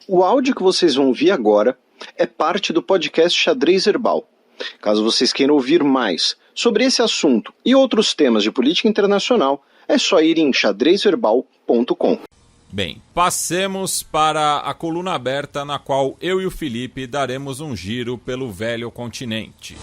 O áudio que vocês vão ouvir agora é parte do podcast Xadrez Herbal. Caso vocês queiram ouvir mais sobre esse assunto e outros temas de política internacional, é só ir em xadrezherbal.com. Bem, passemos para a coluna aberta na qual eu e o Felipe daremos um giro pelo velho continente.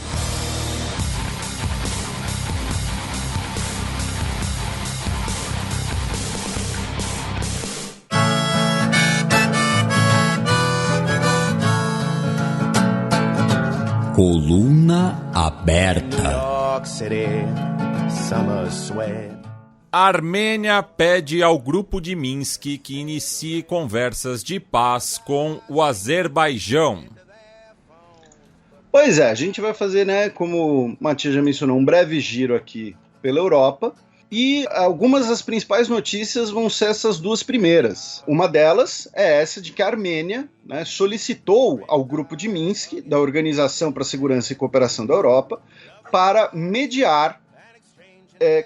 Coluna aberta. A Armênia pede ao grupo de Minsk que inicie conversas de paz com o Azerbaijão. Pois é, a gente vai fazer, como o Matias já mencionou, um breve giro aqui pela Europa. E algumas das principais notícias vão ser essas duas primeiras. Uma delas é essa de que a Armênia solicitou ao grupo de Minsk, da Organização para a Segurança e Cooperação da Europa, para mediar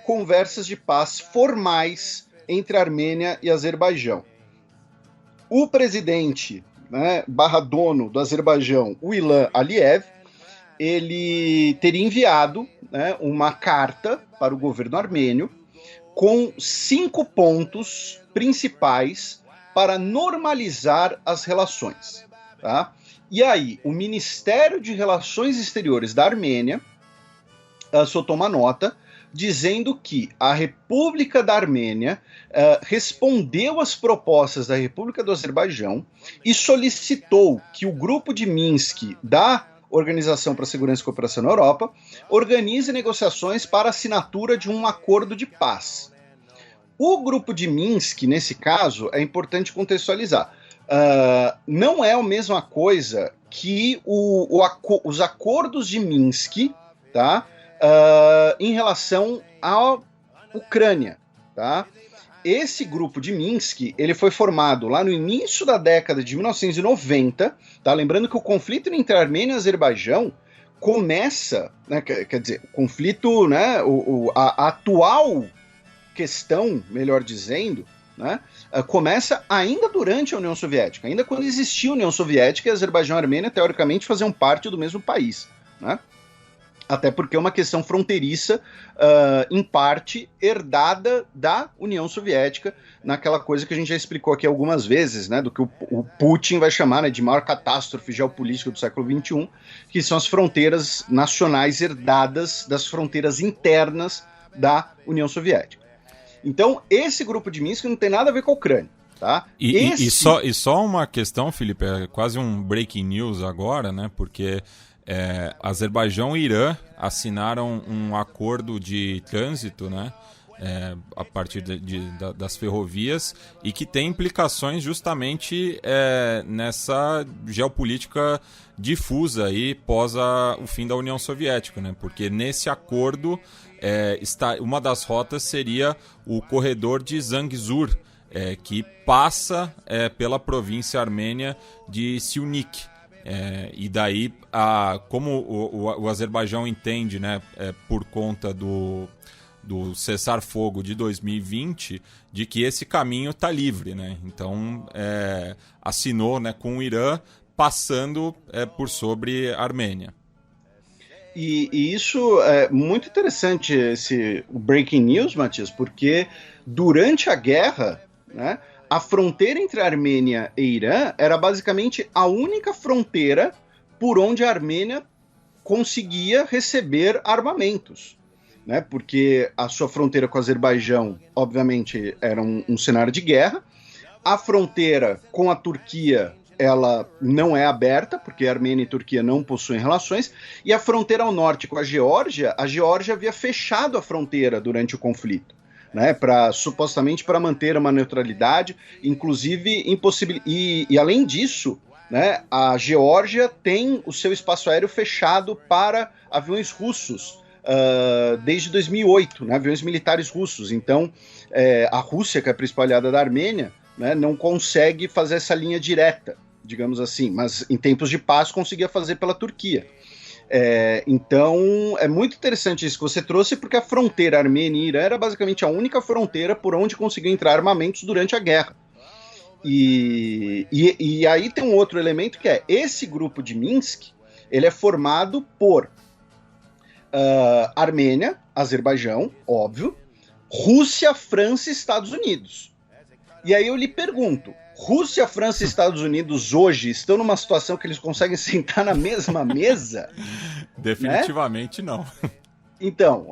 conversas de paz formais entre a Armênia e Azerbaijão. O presidente, dono do Azerbaijão, o Ilham Aliyev, ele teria enviado uma carta para o governo armênio com 5 pontos principais para normalizar as relações. Tá? E aí, o Ministério de Relações Exteriores da Armênia soltou uma nota dizendo que a República da Armênia respondeu às propostas da República do Azerbaijão e solicitou que o grupo de Minsk da Organização para a Segurança e Cooperação na Europa organize negociações para a assinatura de um acordo de paz. O grupo de Minsk, nesse caso, é importante contextualizar. Não é a mesma coisa que os acordos de Minsk, tá? Em relação à Ucrânia. Tá? Esse grupo de Minsk, ele foi formado lá no início da década de 1990, tá? Lembrando que o conflito entre a Armênia e o Azerbaijão começa, quer dizer, o conflito, a atual questão, melhor dizendo, começa ainda durante a União Soviética, ainda quando existia a União Soviética e a Azerbaijão e a Armênia, teoricamente, faziam parte do mesmo país, Até porque é uma questão fronteiriça, em parte, herdada da União Soviética, naquela coisa que a gente já explicou aqui algumas vezes, do que o Putin vai chamar de maior catástrofe geopolítica do século XXI, que são as fronteiras nacionais herdadas das fronteiras internas da União Soviética. Então, esse grupo de Minsk não tem nada a ver com a Ucrânia. Tá? E só uma questão, Felipe, é quase um breaking news agora, porque Azerbaijão e Irã assinaram um acordo de trânsito, a partir das ferrovias, e que tem implicações justamente nessa geopolítica difusa aí pós o fim da União Soviética, porque nesse acordo uma das rotas seria o corredor de Zangezur, que passa pela província armênia de Siunik. E daí, como o Azerbaijão entende, por conta do cessar-fogo de 2020, de que esse caminho está livre, Então, assinou com o Irã, passando por sobre a Armênia. E isso é muito interessante, o breaking news, Matias, porque durante a guerra, a fronteira entre a Armênia e Irã era basicamente a única fronteira por onde a Armênia conseguia receber armamentos, porque a sua fronteira com o Azerbaijão, obviamente, era um cenário de guerra. A fronteira com a Turquia, ela não é aberta, porque a Armênia e a Turquia não possuem relações, e a fronteira ao norte com a Geórgia havia fechado a fronteira durante o conflito. Supostamente para manter uma neutralidade, inclusive e além disso, a Geórgia tem o seu espaço aéreo fechado para aviões russos desde 2008, aviões militares russos. Então, a Rússia, que é a principal aliada da Armênia, não consegue fazer essa linha direta, digamos assim, mas em tempos de paz conseguia fazer pela Turquia. Então, é muito interessante isso que você trouxe, porque a fronteira Armênia e Irã era basicamente a única fronteira por onde conseguiu entrar armamentos durante a guerra. E aí tem um outro elemento que é, esse grupo de Minsk, ele é formado por Armênia, Azerbaijão, óbvio, Rússia, França e Estados Unidos. E aí eu lhe pergunto, Rússia, França e Estados Unidos hoje estão numa situação que eles conseguem sentar na mesma mesa? Definitivamente, né? Não. Então,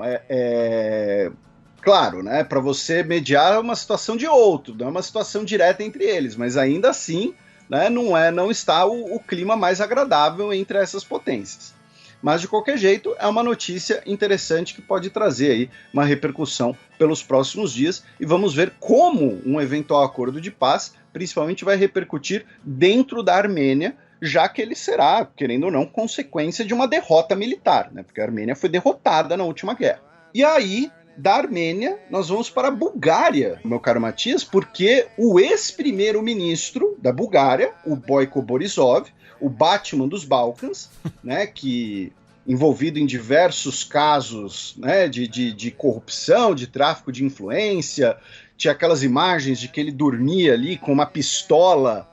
claro, né, para você mediar é uma situação de outro, não é uma situação direta entre eles, mas ainda assim, né, não está o clima mais agradável entre essas potências. Mas, de qualquer jeito, é uma notícia interessante que pode trazer aí uma repercussão pelos próximos dias e vamos ver como um eventual acordo de paz, principalmente, vai repercutir dentro da Armênia, já que ele será, querendo ou não, consequência de uma derrota militar, né? Porque a Armênia foi derrotada na última guerra. E aí, da Armênia, nós vamos para a Bulgária, meu caro Matias, porque o ex-primeiro-ministro da Bulgária, o Boyko Borisov, o Batman dos Balcãs, né, que envolvido em diversos casos, né, de corrupção, de tráfico de influência, tinha aquelas imagens de que ele dormia ali com uma pistola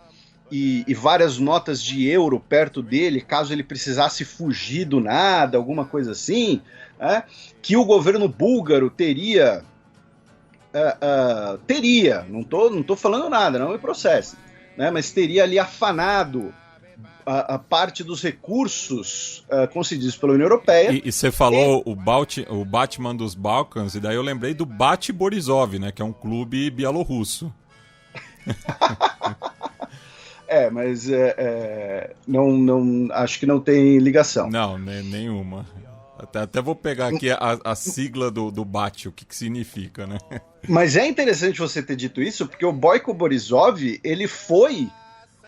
e várias notas de euro perto dele, caso ele precisasse fugir do nada, alguma coisa assim, né, que o governo búlgaro teria, não tô falando nada, não me processe, né, mas teria ali afanado a parte dos recursos concedidos pela União Europeia. E você falou o Batman dos Balcãs, e daí eu lembrei do Bat Borisov, né, que é um clube bielorrusso. Mas não, acho que não tem ligação. Não, nenhuma. Até vou pegar aqui a sigla do Bat, o que significa, né? Mas é interessante você ter dito isso, porque o Boyko Borisov, ele foi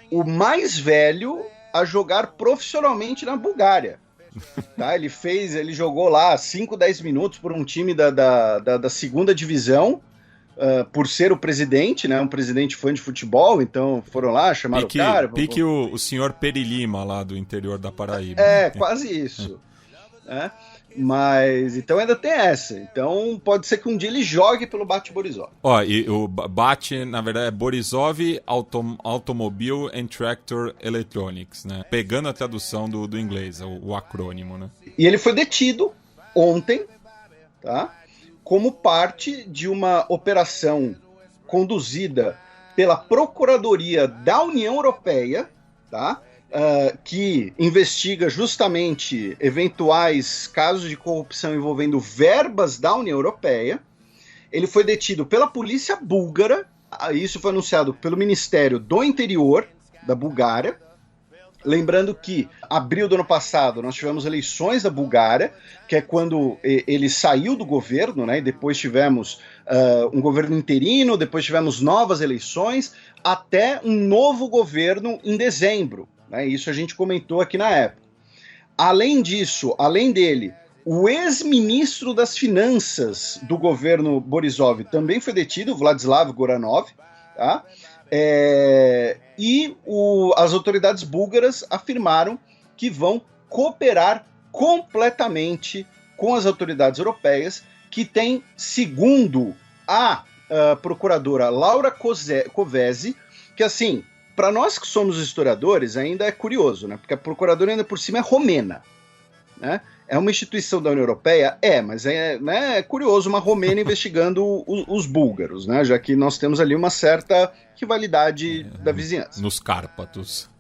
o mais velho a jogar profissionalmente na Bulgária. Tá? Ele jogou lá 5, 10 minutos por um time da segunda divisão, por ser o presidente, né? Um presidente fã de futebol, então foram lá, chamaram o cara. Pique o senhor Perilima lá do interior da Paraíba. Quase isso. Mas, então ainda tem essa. Então pode ser que um dia ele jogue pelo Bat Borisov. E o Bat, na verdade, é Borisov Automobile and Tractor Electronics, né? Pegando a tradução do inglês, o acrônimo, né? E ele foi detido ontem, tá? Como parte de uma operação conduzida pela Procuradoria da União Europeia, tá? Que investiga justamente eventuais casos de corrupção envolvendo verbas da União Europeia. Ele foi detido pela polícia búlgara, isso foi anunciado pelo Ministério do Interior da Bulgária. Lembrando que, abril do ano passado, nós tivemos eleições da Bulgária, que é quando ele saiu do governo, né, e depois tivemos um governo interino, depois tivemos novas eleições, até um novo governo em dezembro. Isso a gente comentou aqui na época. Além disso, além dele, o ex-ministro das Finanças do governo Borisov também foi detido, Vladislav Goranov, tá? E as autoridades búlgaras afirmaram que vão cooperar completamente com as autoridades europeias, que têm, segundo a procuradora Laura Kovesi, que assim, para nós que somos historiadores, ainda é curioso, né? Porque a procuradora ainda por cima é romena, né? É uma instituição da União Europeia? Mas é curioso uma romena investigando os búlgaros, né? Já que nós temos ali uma certa rivalidade da vizinhança. Nos Cárpatos.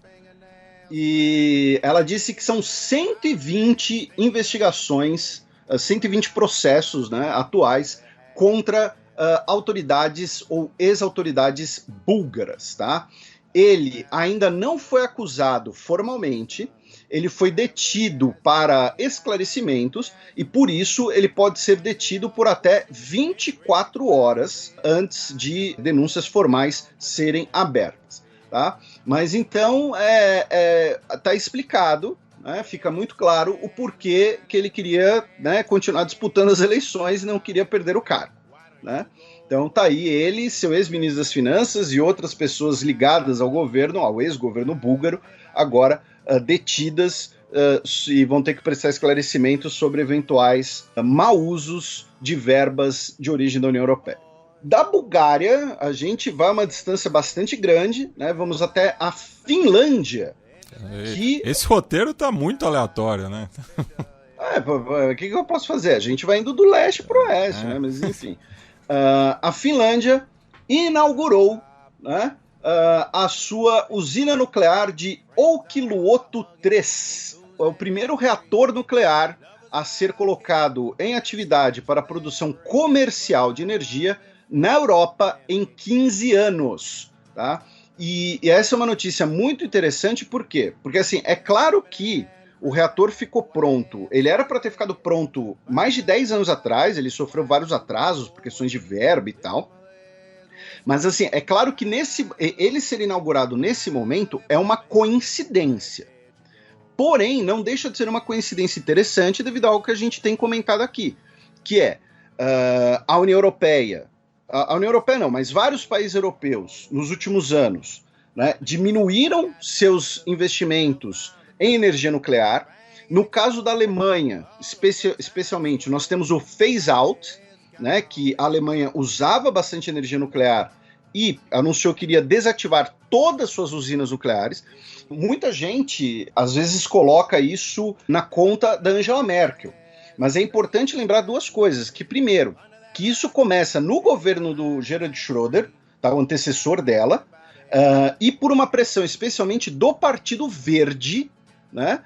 E ela disse que são 120 investigações, 120 processos, né, atuais contra autoridades ou ex-autoridades búlgaras, tá? Ele ainda não foi acusado formalmente, ele foi detido para esclarecimentos e, por isso, ele pode ser detido por até 24 horas antes de denúncias formais serem abertas, tá? Mas então, tá explicado, né, fica muito claro o porquê que ele queria, né, continuar disputando as eleições e não queria perder o cargo, né? Então tá aí ele, seu ex-ministro das Finanças e outras pessoas ligadas ao governo, ao ex-governo búlgaro, agora detidas e vão ter que prestar esclarecimentos sobre eventuais mau usos de verbas de origem da União Europeia. Da Bulgária, a gente vai a uma distância bastante grande, né? Vamos até a Finlândia. Esse roteiro tá muito aleatório, né? O que eu posso fazer? A gente vai indo do leste para o oeste, né? Mas enfim. A Finlândia inaugurou, né, a sua usina nuclear de Olkiluoto 3. É o primeiro reator nuclear a ser colocado em atividade para a produção comercial de energia na Europa em 15 anos, tá? E essa é uma notícia muito interessante, por quê? Porque, assim, é claro que o reator ficou pronto, ele era para ter ficado pronto mais de 10 anos atrás, ele sofreu vários atrasos por questões de verba e tal, mas, assim, é claro que ele ser inaugurado nesse momento é uma coincidência. Porém, não deixa de ser uma coincidência interessante devido a algo que a gente tem comentado aqui, que é a União Europeia, a União Europeia não, mas vários países europeus, nos últimos anos, né, diminuíram seus investimentos em energia nuclear. No caso da Alemanha, especialmente, nós temos o phase-out, né, que a Alemanha usava bastante energia nuclear e anunciou que iria desativar todas as suas usinas nucleares. Muita gente, às vezes, coloca isso na conta da Angela Merkel. Mas é importante lembrar duas coisas. Que, primeiro, que isso começa no governo do Gerhard Schröder, tá, o antecessor dela, e por uma pressão especialmente do Partido Verde, né,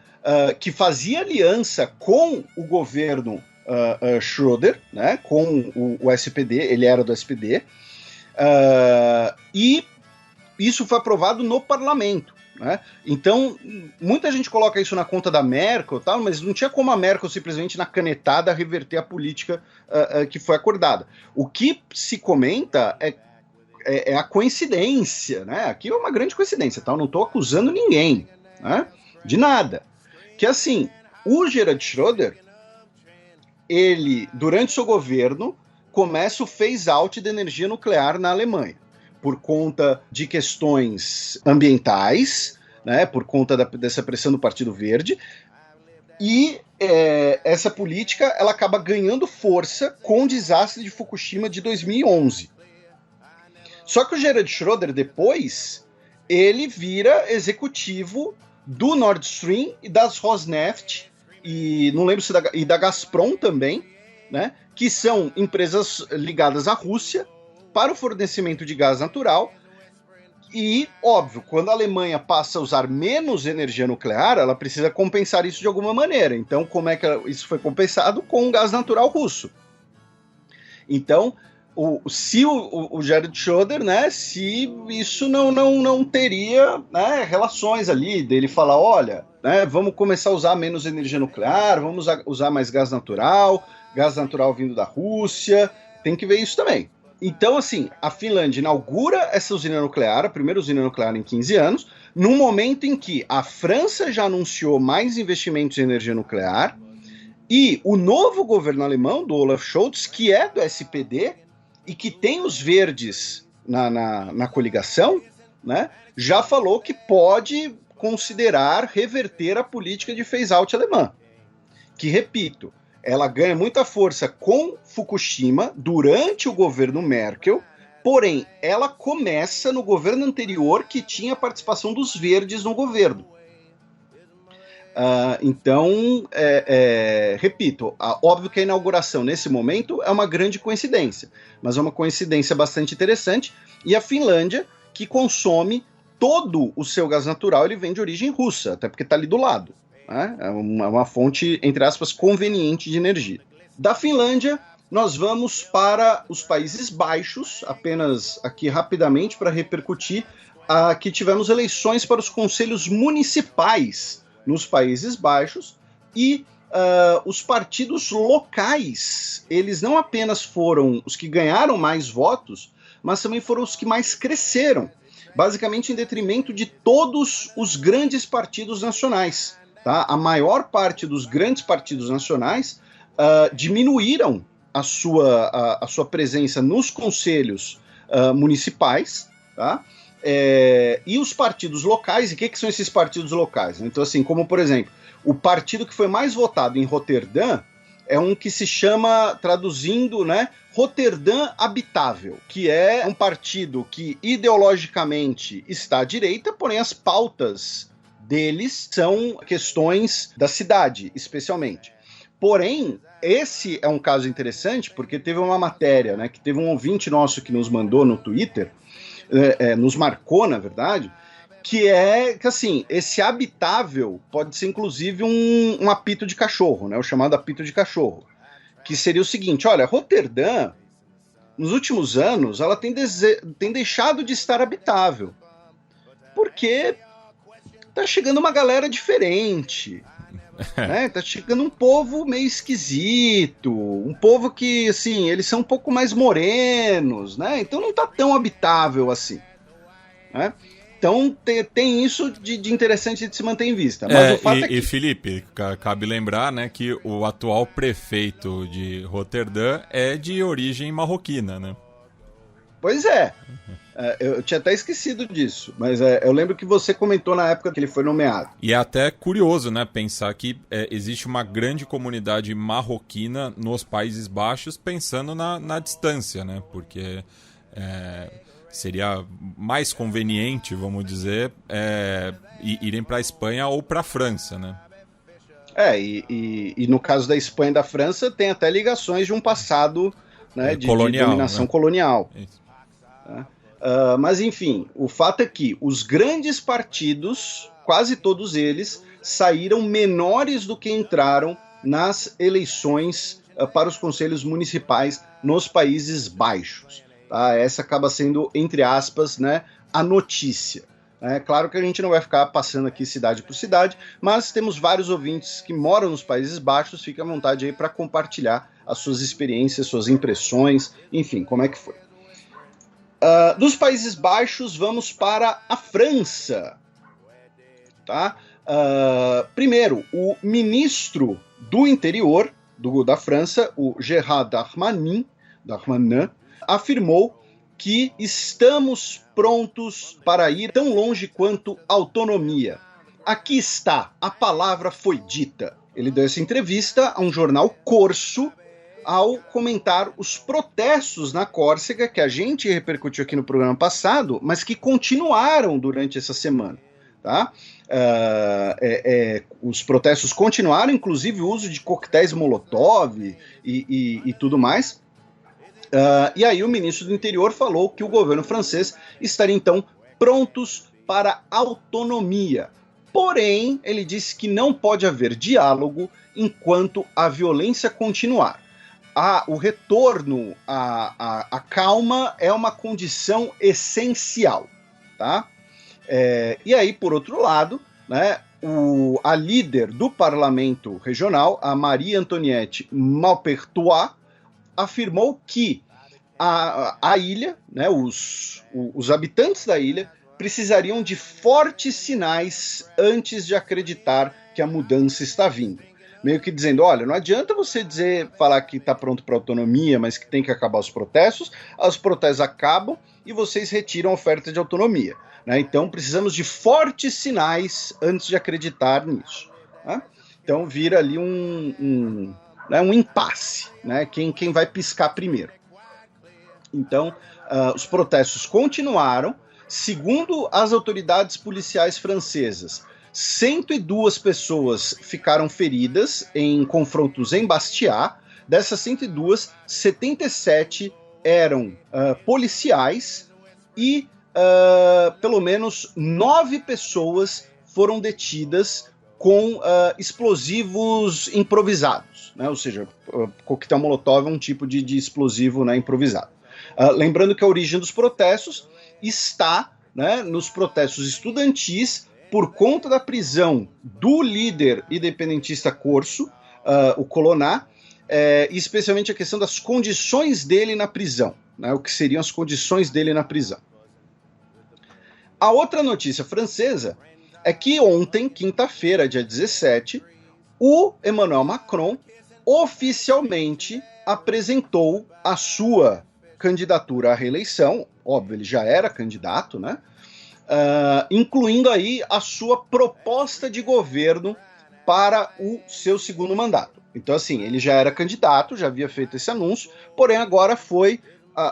que fazia aliança com o governo Schröder, né, com o SPD, ele era do SPD, e isso foi aprovado no parlamento. Né? Então, muita gente coloca isso na conta da Merkel, tal, mas não tinha como a Merkel simplesmente na canetada reverter a política que foi acordada. O que se comenta é a coincidência, né? Aqui é uma grande coincidência, tá? Eu não estou acusando ninguém, né, de nada. Que assim, o Gerhard Schröder, ele, durante seu governo, começa o phase-out da energia nuclear na Alemanha, por conta de questões ambientais, né, por conta dessa pressão do Partido Verde, e essa política ela acaba ganhando força com o desastre de Fukushima de 2011. Só que o Gerhard Schröder, depois, ele vira executivo do Nord Stream e das Rosneft, e não lembro se e da Gazprom também, né, que são empresas ligadas à Rússia, para o fornecimento de gás natural. E, óbvio, quando a Alemanha passa a usar menos energia nuclear, ela precisa compensar isso de alguma maneira. Então, como é que isso foi compensado? Com o gás natural russo. Então, se o Gerhard Schröder, né, se isso não teria, né, relações ali, dele falar, olha, né, vamos começar a usar menos energia nuclear, vamos usar mais gás natural vindo da Rússia, tem que ver isso também. Então, assim, a Finlândia inaugura essa usina nuclear, a primeira usina nuclear em 15 anos, num momento em que a França já anunciou mais investimentos em energia nuclear, e o novo governo alemão, do Olaf Scholz, que é do SPD, e que tem os verdes na coligação, né, já falou que pode considerar reverter a política de phase-out alemã. Que, repito, ela ganha muita força com Fukushima durante o governo Merkel, porém, ela começa no governo anterior que tinha a participação dos verdes no governo. Então, repito, óbvio que a inauguração nesse momento é uma grande coincidência, mas é uma coincidência bastante interessante, e a Finlândia, que consome todo o seu gás natural, ele vem de origem russa, até porque está ali do lado. É uma fonte, entre aspas, conveniente de energia. Da Finlândia, nós vamos para os Países Baixos, apenas aqui rapidamente para repercutir, que tivemos eleições para os conselhos municipais nos Países Baixos, e os partidos locais, eles não apenas foram os que ganharam mais votos, mas também foram os que mais cresceram, basicamente em detrimento de todos os grandes partidos nacionais. Tá? A maior parte dos grandes partidos nacionais diminuíram a sua presença nos conselhos municipais, tá? E os partidos locais, e o que são esses partidos locais? Então, assim, como por exemplo, o partido que foi mais votado em Roterdã é um que se chama, traduzindo, né, Roterdã Habitável, que é um partido que ideologicamente está à direita, porém as pautas deles são questões da cidade, especialmente. Porém, esse é um caso interessante porque teve uma matéria, né, que teve um ouvinte nosso que nos mandou no Twitter, nos marcou, na verdade, que é que, assim, esse habitável pode ser inclusive um apito de cachorro, né, o chamado apito de cachorro, que seria o seguinte: olha, Roterdã, nos últimos anos, ela tem deixado de estar habitável, porque tá chegando uma galera diferente, né? Tá chegando um povo meio esquisito, um povo que, assim, eles são um pouco mais morenos, né? Então não tá tão habitável assim, né? Então tem isso de interessante de se manter em vista. Mas o fato é que... E Felipe, cabe lembrar, né, que o atual prefeito de Roterdã é de origem marroquina, né? Pois é. Eu tinha até esquecido disso, mas eu lembro que você comentou na época que ele foi nomeado. E é até curioso, né, pensar que existe uma grande comunidade marroquina nos Países Baixos, pensando na distância, né? Porque seria mais conveniente, vamos dizer, irem para a Espanha ou para a França, né? E no caso da Espanha e da França, tem até ligações de um passado, né, de dominação, né, colonial. Isso. Mas enfim, o fato é que os grandes partidos, quase todos eles, saíram menores do que entraram nas eleições para os conselhos municipais nos Países Baixos. Tá? Essa acaba sendo, entre aspas, né, a notícia. É claro que a gente não vai ficar passando aqui cidade por cidade, mas temos vários ouvintes que moram nos Países Baixos, fique à vontade aí para compartilhar as suas experiências, suas impressões, enfim, como é que foi. Dos Países Baixos, vamos para a França. Tá? Primeiro, o ministro do interior da França, o Gérald Darmanin, afirmou que estamos prontos para ir tão longe quanto autonomia. Aqui está, a palavra foi dita. Ele deu essa entrevista a um jornal corso ao comentar os protestos na Córsega, que a gente repercutiu aqui no programa passado, mas que continuaram durante essa semana. Tá? Os protestos continuaram, inclusive o uso de coquetéis Molotov e tudo mais. E aí o ministro do interior falou que o governo francês estaria então prontos para autonomia. Porém, ele disse que não pode haver diálogo enquanto a violência continuar. O retorno à calma é uma condição essencial. Tá? E aí, por outro lado, né, a líder do parlamento regional, a Marie-Antoinette Maupertuis, afirmou que a ilha, né, os habitantes da ilha, precisariam de fortes sinais antes de acreditar que a mudança está vindo. Meio que dizendo, olha, não adianta você falar que está pronto para autonomia, mas que tem que acabar os protestos acabam e vocês retiram a oferta de autonomia. Né? Então precisamos de fortes sinais antes de acreditar nisso. Né? Então vira ali um impasse, né? Quem vai piscar primeiro. Então, os protestos continuaram. Segundo as autoridades policiais francesas, 102 pessoas ficaram feridas em confrontos em Bastia. Dessas 102, 77 eram policiais e pelo menos 9 pessoas foram detidas com explosivos improvisados, né? Ou seja, coquetel Molotov é um tipo de explosivo, né, improvisado. Lembrando que a origem dos protestos está, né, nos protestos estudantis por conta da prisão do líder independentista corso, o Colonna, e especialmente a questão das condições dele na prisão, né, o que seriam as condições dele na prisão. A outra notícia francesa é que ontem, quinta-feira, dia 17, o Emmanuel Macron oficialmente apresentou a sua candidatura à reeleição. Óbvio, ele já era candidato, né? Incluindo aí a sua proposta de governo para o seu segundo mandato. Então, assim, ele já era candidato, já havia feito esse anúncio, porém agora foi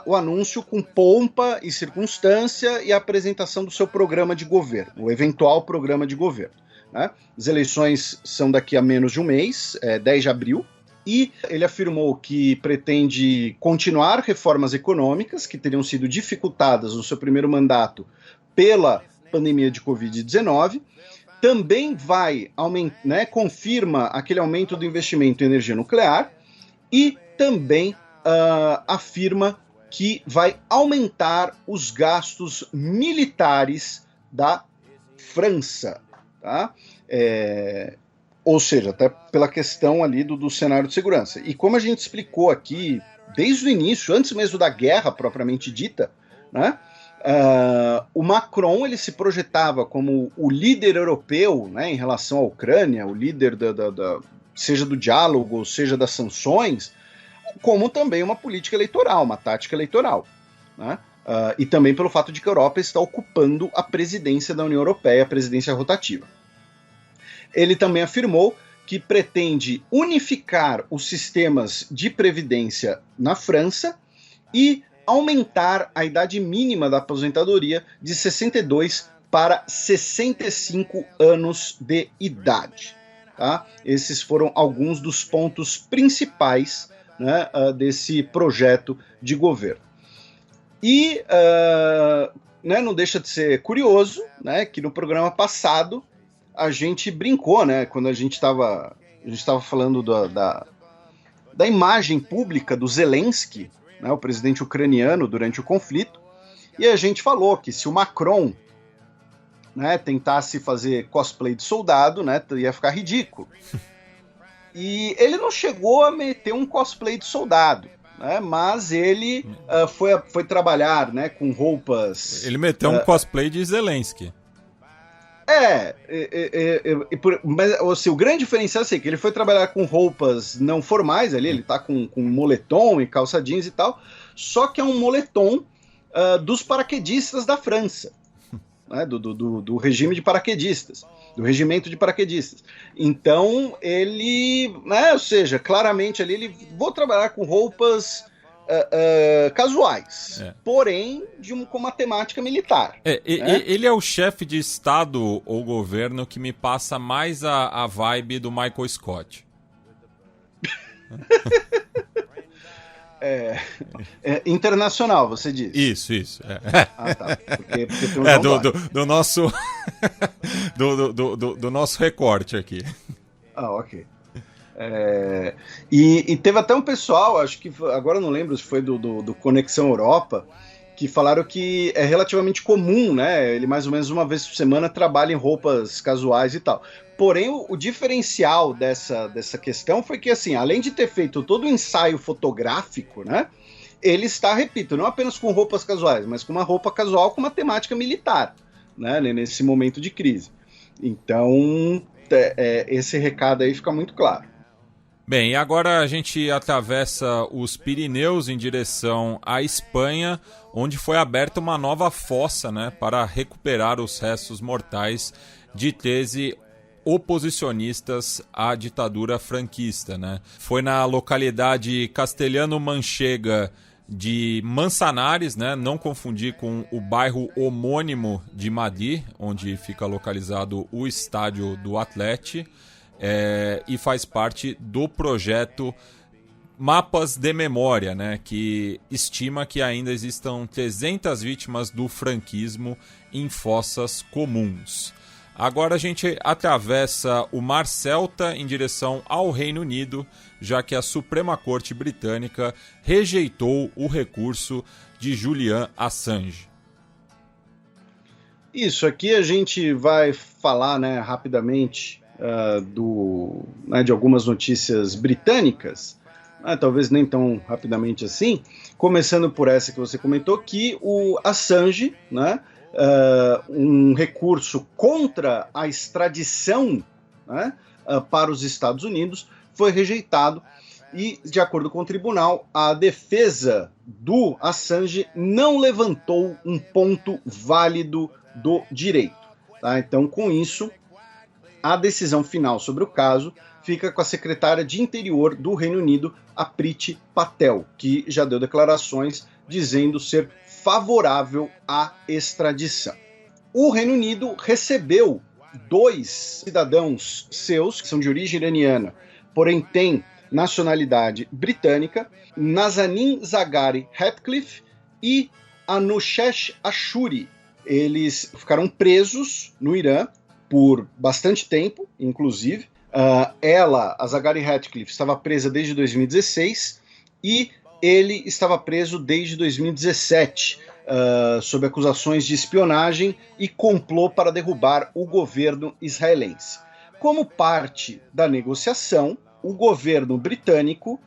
o anúncio com pompa e circunstância e a apresentação do seu programa de governo, o eventual programa de governo, né? As eleições são daqui a menos de um mês, 10 de abril, e ele afirmou que pretende continuar reformas econômicas que teriam sido dificultadas no seu primeiro mandato pela pandemia de Covid-19, também vai aumentar, né, confirma aquele aumento do investimento em energia nuclear e também afirma que vai aumentar os gastos militares da França, tá? Ou seja, até pela questão ali do cenário de segurança. E como a gente explicou aqui, desde o início, antes mesmo da guerra propriamente dita, né, o Macron ele se projetava como o líder europeu, né, em relação à Ucrânia, o líder seja do diálogo, seja das sanções, como também uma política eleitoral, uma tática eleitoral, né? E também pelo fato de que a Europa está ocupando a presidência da União Europeia, a presidência rotativa. Ele também afirmou que pretende unificar os sistemas de previdência na França e aumentar a idade mínima da aposentadoria de 62 para 65 anos de idade. Tá? Esses foram alguns dos pontos principais, né, desse projeto de governo. E né, não deixa de ser curioso, né, que no programa passado a gente brincou, né, quando a gente estava falando da imagem pública do Zelensky, né, o presidente ucraniano, durante o conflito, e a gente falou que se o Macron, né, tentasse fazer cosplay de soldado, né, ia ficar ridículo. E ele não chegou a meter um cosplay de soldado, né, mas ele foi trabalhar, né, com roupas... Ele meteu um cosplay de Zelensky. Mas assim, o grande diferencial é que ele foi trabalhar com roupas não formais ali, ele tá com moletom e calça jeans e tal, só que é um moletom dos paraquedistas da França, né, do regime de paraquedistas, do regimento de paraquedistas. Então ele, né, ou seja, claramente ali vou trabalhar com roupas casuais, porém com uma temática militar. Né? Ele é o chefe de estado ou governo que me passa mais a vibe do Michael Scott. Internacional, você diz. Isso. Ah, tá. Porque tem do nosso do nosso recorte aqui. Ah, ok. E teve até um pessoal, acho que agora não lembro se foi do Conexão Europa, que falaram que é relativamente comum, né? Ele mais ou menos uma vez por semana trabalha em roupas casuais e tal. Porém, o diferencial dessa questão foi que, assim, além de ter feito todo o ensaio fotográfico, né? Ele está, repito, não apenas com roupas casuais, mas com uma roupa casual com uma temática militar, né? Nesse momento de crise. Então, esse recado aí fica muito claro. Bem, e agora a gente atravessa os Pirineus em direção à Espanha, onde foi aberta uma nova fossa, né, para recuperar os restos mortais de 13 oposicionistas à ditadura franquista, né? Foi na localidade Castelhano Manchega de Manzanares, né? Não confundir com o bairro homônimo de Madrid, onde fica localizado o estádio do Athletic. E faz parte do projeto Mapas de Memória, né, que estima que ainda existam 300 vítimas do franquismo em fossas comuns. Agora a gente atravessa o Mar Celta em direção ao Reino Unido, já que a Suprema Corte Britânica rejeitou o recurso de Julian Assange. Isso, aqui a gente vai falar, né, rapidamente de algumas notícias britânicas, talvez nem tão rapidamente assim, começando por essa que você comentou, que o Assange, né, um recurso contra a extradição, né, para os Estados Unidos foi rejeitado e, de acordo com o tribunal, a defesa do Assange não levantou um ponto válido do direito. Tá? Então, com isso, A decisão final sobre o caso fica com a secretária de Interior do Reino Unido, a Priti Patel, que já deu declarações dizendo ser favorável à extradição. O Reino Unido recebeu 2 cidadãos seus, que são de origem iraniana, porém têm nacionalidade britânica, Nazanin Zaghari Ratcliffe e Anousheh Ashuri. Eles ficaram presos no Irã por bastante tempo, inclusive. A Zaghari Ratcliffe, estava presa desde 2016 e ele estava preso desde 2017, sob acusações de espionagem e complô para derrubar o governo israelense. Como parte da negociação, o governo britânico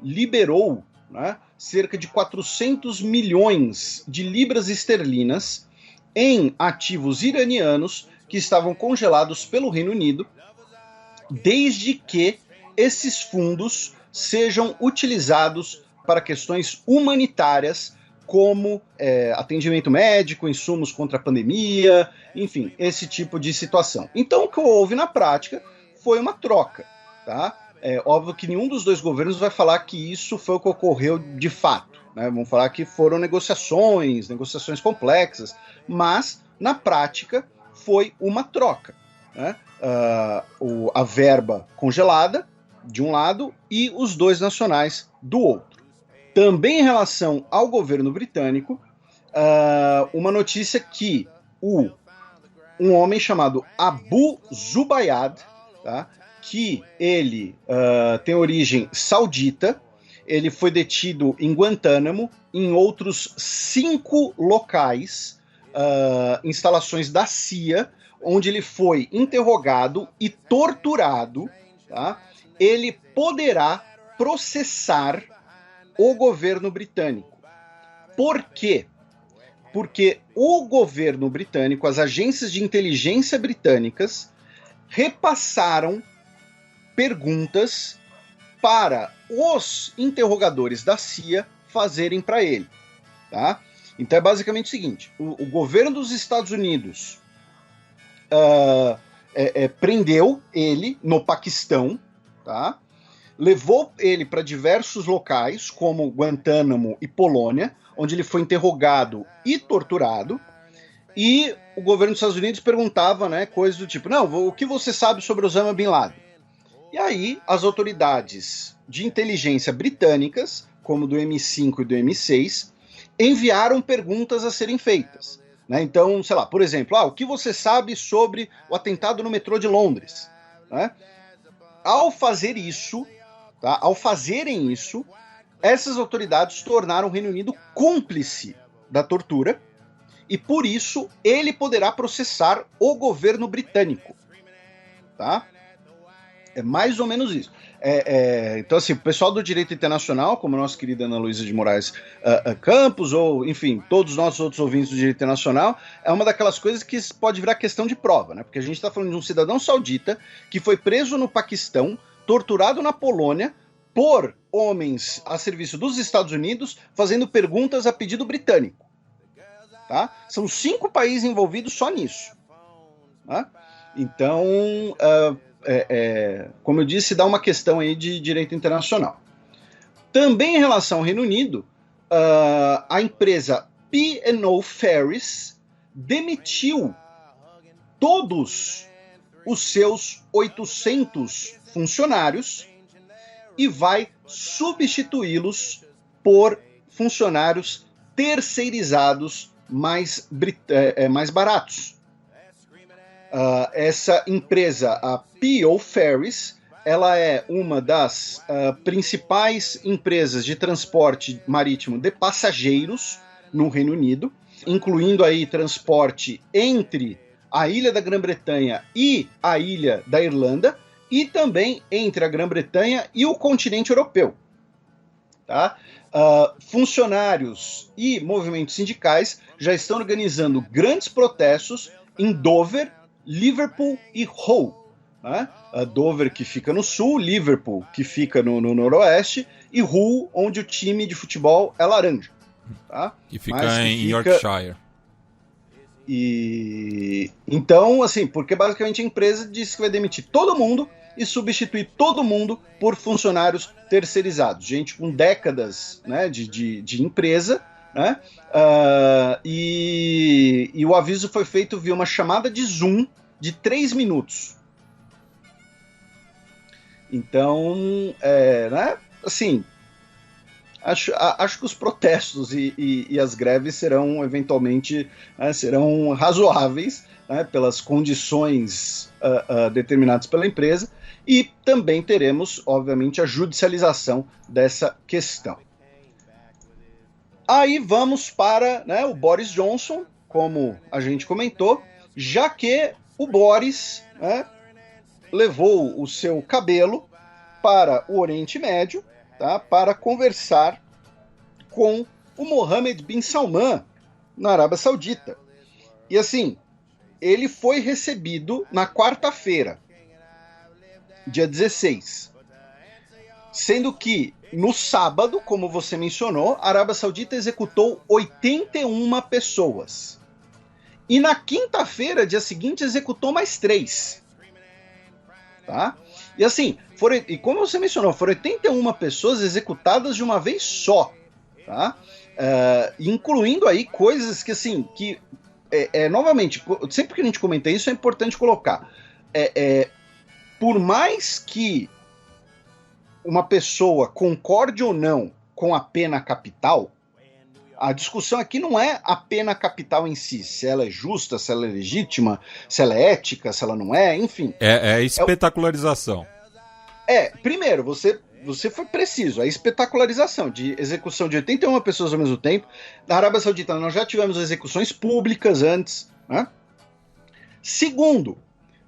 liberou, né, cerca de 400 milhões de libras esterlinas em ativos iranianos que estavam congelados pelo Reino Unido, desde que esses fundos sejam utilizados para questões humanitárias, como atendimento médico, insumos contra a pandemia, enfim, esse tipo de situação. Então, o que houve na prática foi uma troca, tá? É óbvio que nenhum dos dois governos vai falar que isso foi o que ocorreu de fato, né? Vão falar que foram negociações complexas, mas, na prática, foi uma troca, né? A verba congelada, de um lado, e os 2 nacionais do outro. Também em relação ao governo britânico, uma notícia que um homem chamado Abu Zubaydah, tá, que ele tem origem saudita, ele foi detido em Guantánamo, em outros 5 locais, instalações da CIA, onde ele foi interrogado e torturado, tá? Ele poderá processar o governo britânico. Por quê? Porque o governo britânico, as agências de inteligência britânicas, repassaram perguntas para os interrogadores da CIA fazerem para ele, tá? Então é basicamente o seguinte: o governo dos Estados Unidos prendeu ele no Paquistão, tá? Levou ele para diversos locais, como Guantánamo e Polônia, onde ele foi interrogado e torturado, e o governo dos Estados Unidos perguntava, né, coisas do tipo: não, o que você sabe sobre Osama Bin Laden? E aí as autoridades de inteligência britânicas, como do M5 e do M6, enviaram perguntas a serem feitas, né? Então, sei lá, por exemplo, o que você sabe sobre o atentado no metrô de Londres? Né? Ao fazerem isso, essas autoridades tornaram o Reino Unido cúmplice da tortura, e por isso ele poderá processar o governo britânico, tá? É mais ou menos isso. Então, assim, o pessoal do direito internacional, como a nossa querida Ana Luísa de Moraes Campos, ou, enfim, todos os nossos outros ouvintes do direito internacional, é uma daquelas coisas que pode virar questão de prova, né? Porque a gente está falando de um cidadão saudita que foi preso no Paquistão, torturado na Polônia, por homens a serviço dos Estados Unidos, fazendo perguntas a pedido britânico. Tá? São 5 países envolvidos só nisso. Tá? Então, como eu disse, dá uma questão aí de direito internacional. Também em relação ao Reino Unido, a empresa P&O Ferries demitiu todos os seus 800 funcionários e vai substituí-los por funcionários terceirizados mais baratos. Essa empresa, a P&O Ferries, ela é uma das principais empresas de transporte marítimo de passageiros no Reino Unido, incluindo aí transporte entre a ilha da Grã-Bretanha e a ilha da Irlanda, e também entre a Grã-Bretanha e o continente europeu. Tá? Funcionários e movimentos sindicais já estão organizando grandes protestos em Dover, Liverpool e Hull. Né? Dover, que fica no sul, Liverpool, que fica no noroeste, e Hull, onde o time de futebol é laranja. Tá? Que fica em Yorkshire. Então, assim, porque basicamente a empresa disse que vai demitir todo mundo e substituir todo mundo por funcionários terceirizados, gente com décadas, né, de empresa, né, e o aviso foi feito via uma chamada de Zoom de 3 minutos. Então, né, assim, acho que os protestos e as greves serão eventualmente, né, serão razoáveis, né, pelas condições determinadas pela empresa, e também teremos, obviamente, a judicialização dessa questão. Aí vamos para, né, o Boris Johnson, como a gente comentou, já que o Boris, né, levou o seu cabelo para o Oriente Médio, tá, para conversar com o Mohammed bin Salman, na Arábia Saudita. E assim, ele foi recebido na quarta-feira, dia 16. Sendo que, no sábado, como você mencionou, a Arábia Saudita executou 81 pessoas. E na quinta-feira, dia seguinte, executou mais 3. Tá? E assim, e como você mencionou, foram 81 pessoas executadas de uma vez só. Tá? Incluindo aí coisas que, assim, novamente, sempre que a gente comenta isso, é importante colocar. Por mais que uma pessoa concorde ou não com a pena capital, a discussão aqui não é a pena capital em si, se ela é justa, se ela é legítima, se ela é ética, se ela não é, enfim. É a espetacularização. Primeiro, você foi preciso, a espetacularização de execução de 81 pessoas ao mesmo tempo. Na Arábia Saudita nós já tivemos execuções públicas antes, né? Segundo,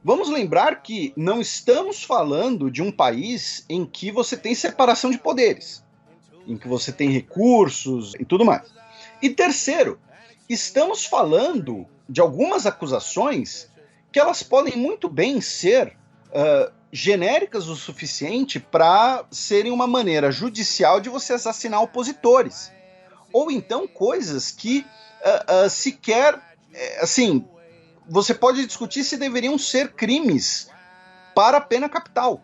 vamos lembrar que não estamos falando de um país em que você tem separação de poderes, em que você tem recursos e tudo mais. E terceiro, estamos falando de algumas acusações que elas podem muito bem ser genéricas o suficiente para serem uma maneira judicial de você assassinar opositores. Ou então coisas que sequer, assim, você pode discutir se deveriam ser crimes para a pena capital,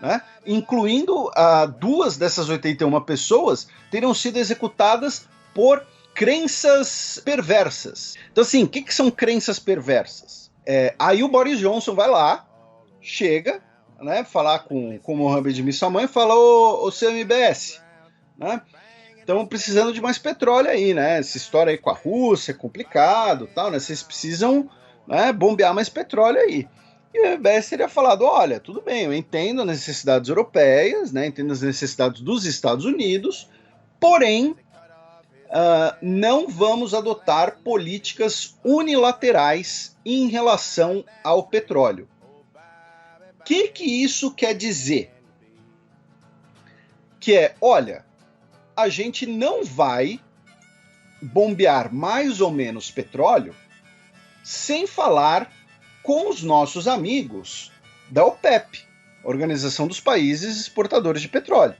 né? Incluindo 2 dessas 81 pessoas teriam sido executadas por crenças perversas. Então, assim, o que são crenças perversas? Aí o Boris Johnson vai lá, chega, né, falar com o Mohammed bin Salman e fala: ô seu MBS, né? Estamos precisando de mais petróleo aí, né? Essa história aí com a Rússia é complicado, tal, né? Vocês precisam, né, bombear mais petróleo aí. E o MBS teria falado: olha, tudo bem, eu entendo as necessidades europeias, né, entendo as necessidades dos Estados Unidos, porém, não vamos adotar políticas unilaterais em relação ao petróleo. O que isso quer dizer? Que olha, a gente não vai bombear mais ou menos petróleo sem falar com os nossos amigos da OPEP, Organização dos Países Exportadores de Petróleo.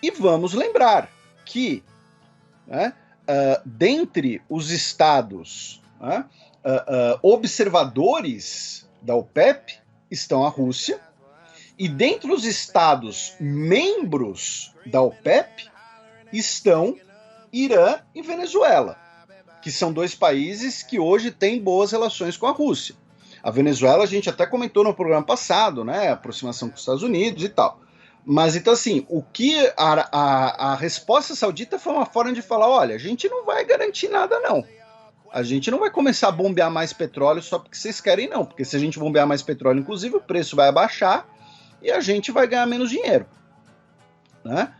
E vamos lembrar que, né, dentre os estados, né, observadores da OPEP estão a Rússia, e dentre os estados membros da OPEP estão Irã e Venezuela, que são 2 países que hoje têm boas relações com a Rússia. A Venezuela a gente até comentou no programa passado, né, a aproximação com os Estados Unidos e tal. Mas então, assim, o que a resposta saudita foi uma forma de falar: olha, a gente não vai garantir nada, não. A gente não vai começar a bombear mais petróleo só porque vocês querem, não. Porque se a gente bombear mais petróleo, inclusive, o preço vai abaixar e a gente vai ganhar menos dinheiro, né?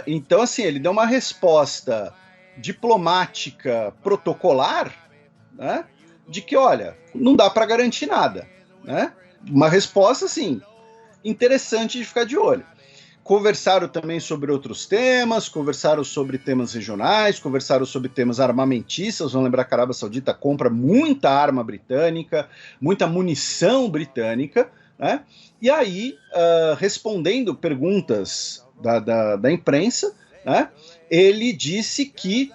Então, assim, ele deu uma resposta diplomática protocolar, né, de que, olha, não dá para garantir nada, né? Uma resposta, assim, interessante de ficar de olho. Conversaram também sobre outros temas, conversaram sobre temas regionais, conversaram sobre temas armamentistas. Vamos lembrar que a Arábia Saudita compra muita arma britânica, muita munição britânica, né? E aí, respondendo perguntas da imprensa, né, ele disse que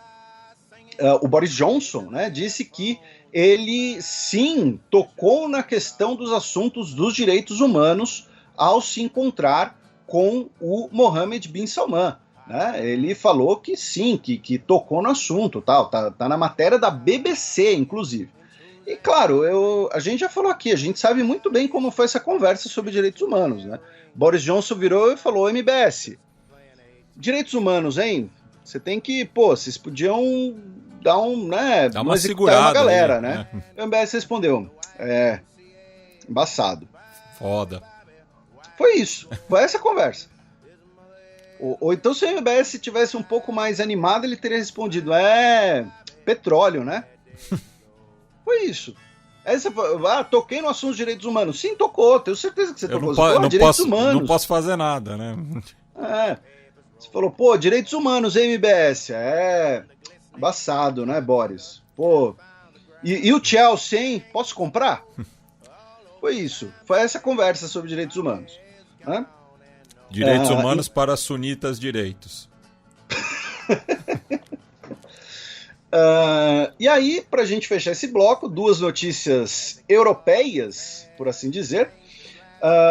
o Boris Johnson, né, disse que ele sim tocou na questão dos assuntos dos direitos humanos ao se encontrar com o Mohammed bin Salman. Né? Ele falou que sim, que tocou no assunto, tal, tá na matéria da BBC, inclusive. E claro, a gente já falou aqui, a gente sabe muito bem como foi essa conversa sobre direitos humanos. Né? Boris Johnson virou e falou: MBS, direitos humanos, hein? Você tem que, vocês podiam dar uma segurada uma galera, aí, né? O MBS respondeu: embaçado. Foda. Foi isso, foi essa conversa. Ou então, se o MBS tivesse um pouco mais animado, ele teria respondido: petróleo, né? Foi isso. Aí você falou: toquei no assunto dos direitos humanos. Sim, tocou, tenho certeza que você tocou. Direitos humanos. Não posso fazer nada, né? Você falou: direitos humanos, MBS. Embaçado, né, Boris? E o Chelsea, hein? Posso comprar? Foi isso. Foi essa conversa sobre direitos humanos. Né? Direitos humanos para sunitas direitos. E aí, para a gente fechar esse bloco, 2 notícias europeias, por assim dizer.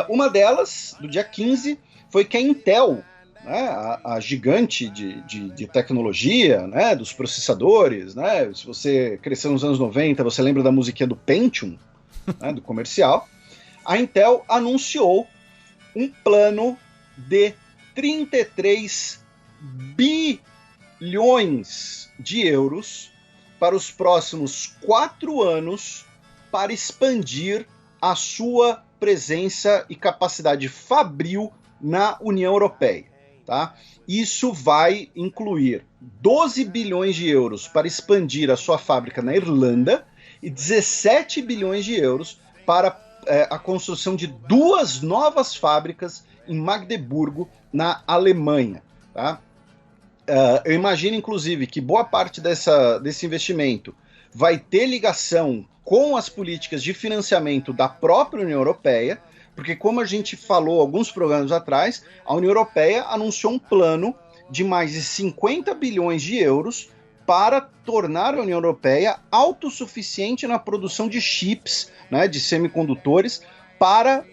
Uma delas, do dia 15, foi que a Intel, né, a gigante de tecnologia, né, dos processadores, né, se você cresceu nos anos 90, você lembra da musiquinha do Pentium, né, do comercial, a Intel anunciou um plano de 33 bilhões de euros para os próximos 4 anos para expandir a sua presença e capacidade fabril na União Europeia. Tá? Isso vai incluir 12 bilhões de euros para expandir a sua fábrica na Irlanda e 17 bilhões de euros para a construção de 2 novas fábricas em Magdeburgo, na Alemanha. Tá? Eu imagino, inclusive, que boa parte desse investimento vai ter ligação com as políticas de financiamento da própria União Europeia, porque, como a gente falou alguns programas atrás, a União Europeia anunciou um plano de mais de 50 bilhões de euros para tornar a União Europeia autossuficiente na produção de chips, né, de semicondutores, para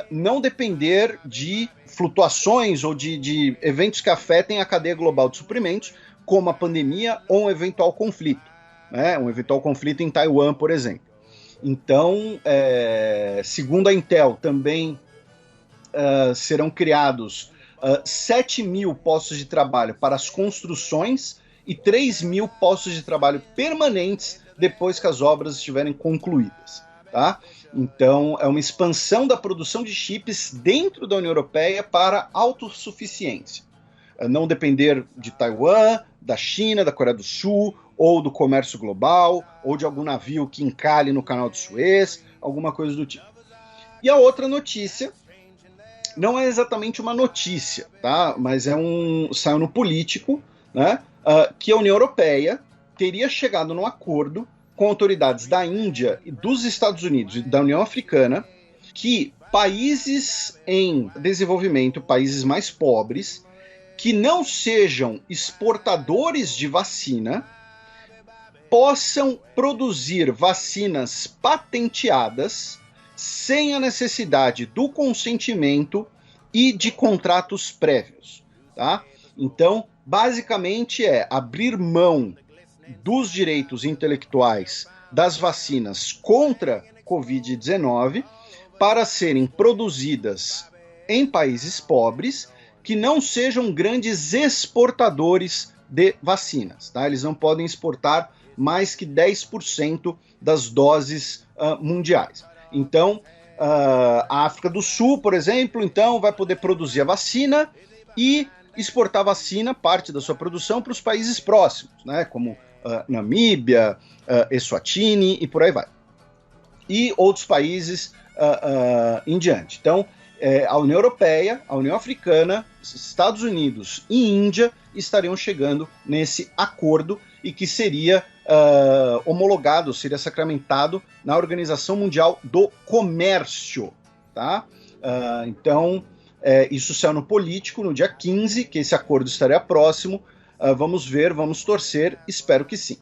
não depender de flutuações ou de eventos que afetem a cadeia global de suprimentos, como a pandemia ou um eventual conflito. Né, um eventual conflito em Taiwan, por exemplo. Então, segundo a Intel, também serão criados 7 mil postos de trabalho para as construções e 3 mil postos de trabalho permanentes depois que as obras estiverem concluídas. Tá? Então, é uma expansão da produção de chips dentro da União Europeia para autossuficiência. Não depender de Taiwan, da China, da Coreia do Sul, ou do comércio global, ou de algum navio que encalhe no canal de Suez, alguma coisa do tipo. E a outra notícia, não é exatamente uma notícia, tá? Mas saiu no Político, né? Que a União Europeia teria chegado num acordo com autoridades da Índia e dos Estados Unidos e da União Africana que países em desenvolvimento, países mais pobres, que não sejam exportadores de vacina, possam produzir vacinas patenteadas sem a necessidade do consentimento e de contratos prévios. Tá? Então, basicamente abrir mão dos direitos intelectuais das vacinas contra Covid-19 para serem produzidas em países pobres que não sejam grandes exportadores de vacinas. Tá? Eles não podem exportar mais que 10% das doses mundiais. Então, a África do Sul, por exemplo, então, vai poder produzir a vacina e exportar a vacina, parte da sua produção, para os países próximos, né, como Namíbia, Eswatini e por aí vai. E outros países em diante. Então, a União Europeia, a União Africana, Estados Unidos e Índia estariam chegando nesse acordo e que seria homologado, seria sacramentado na Organização Mundial do Comércio. Tá? Então, isso saiu no Político no dia 15, que esse acordo estaria próximo. Vamos ver, vamos torcer, espero que sim.